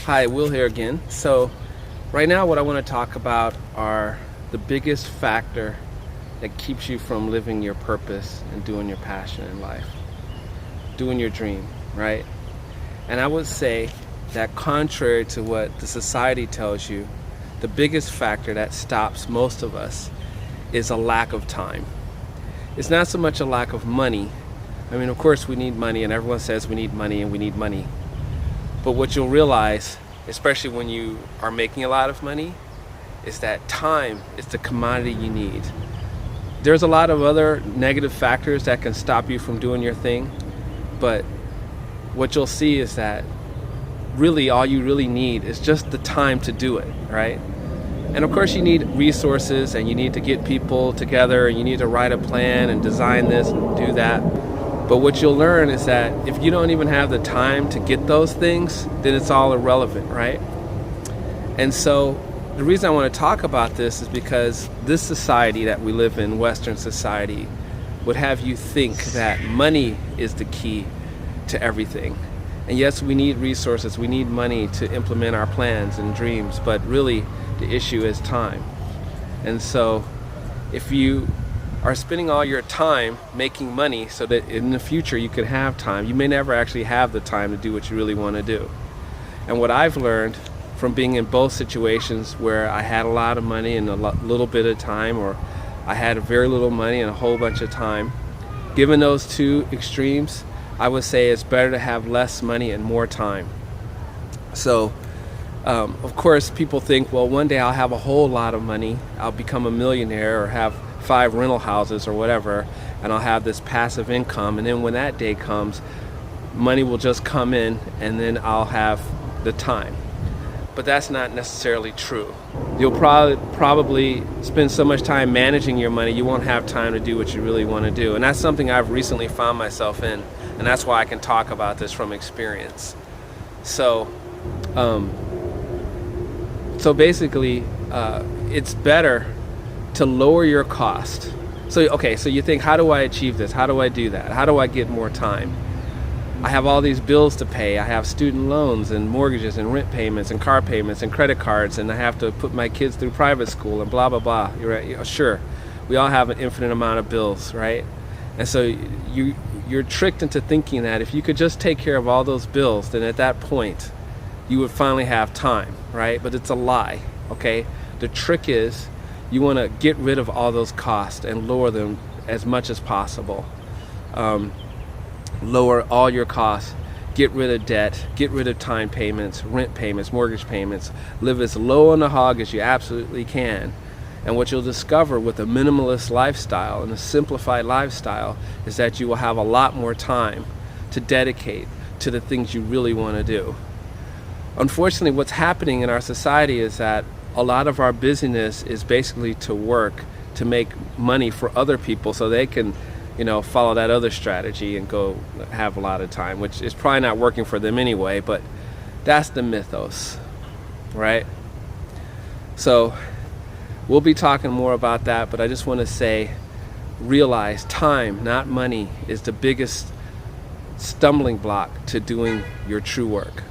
Hi, Will here again. So right now what I want to talk about are the biggest factor that keeps you from living your purpose and doing your passion in life, doing your dream, right? And I would say that contrary to what the society tells you, the biggest factor that stops most of us is a lack of time. It's not so much a lack of money. I mean, of course we need money, and everyone says we need money and we need money. But what you'll realize, especially when you are making a lot of money, is that time is the commodity you need. There's a lot of other negative factors that can stop you from doing your thing, but what you'll see is that really all you really need is just the time to do it, right? And of course you need resources, and you need to get people together, and you need to write a plan and design this and do that. But what you'll learn is that if you don't even have the time to get those things, then it's all irrelevant, right? And so the reason I want to talk about this is because this society that we live in, Western society, would have you think that money is the key to everything. And yes, we need resources, we need money to implement our plans and dreams, but really the issue is time. And so if you are spending all your time making money so that in the future you could have time, you may never actually have the time to do what you really want to do. And what I've learned from being in both situations where I had a lot of money and a little bit of time, or I had very little money and a whole bunch of time, given those two extremes, I would say it's better to have less money and more time. So of course people think, well, one day I'll have a whole lot of money, I'll become a millionaire or have 5 rental houses or whatever, and I'll have this passive income, and then when that day comes, money will just come in and then I'll have the time. But that's not necessarily true. You'll probably spend so much time managing your money, you won't have time to do what you really want to do. And that's something I've recently found myself in, and that's why I can talk about this from experience. So basically it's better to lower your cost. So you think, how do I achieve this? How do I do that? How do I get more time? I have all these bills to pay. I have student loans and mortgages and rent payments and car payments and credit cards, and I have to put my kids through private school and blah blah blah. You're right. Sure, we all have an infinite amount of bills, right? And so you're tricked into thinking that if you could just take care of all those bills, then at that point you would finally have time, right? But it's a lie. Okay, the trick is you want to get rid of all those costs and lower them as much as possible. Lower all your costs, get rid of debt, get rid of time payments, rent payments, mortgage payments, live as low on the hog as you absolutely can. And what you'll discover with a minimalist lifestyle and a simplified lifestyle is that you will have a lot more time to dedicate to the things you really want to do. Unfortunately, what's happening in our society is that a lot of our busyness is basically to work to make money for other people so they can, follow that other strategy and go have a lot of time, which is probably not working for them anyway, but that's the mythos, right? So we'll be talking more about that, but I just want to say, realize time, not money, is the biggest stumbling block to doing your true work.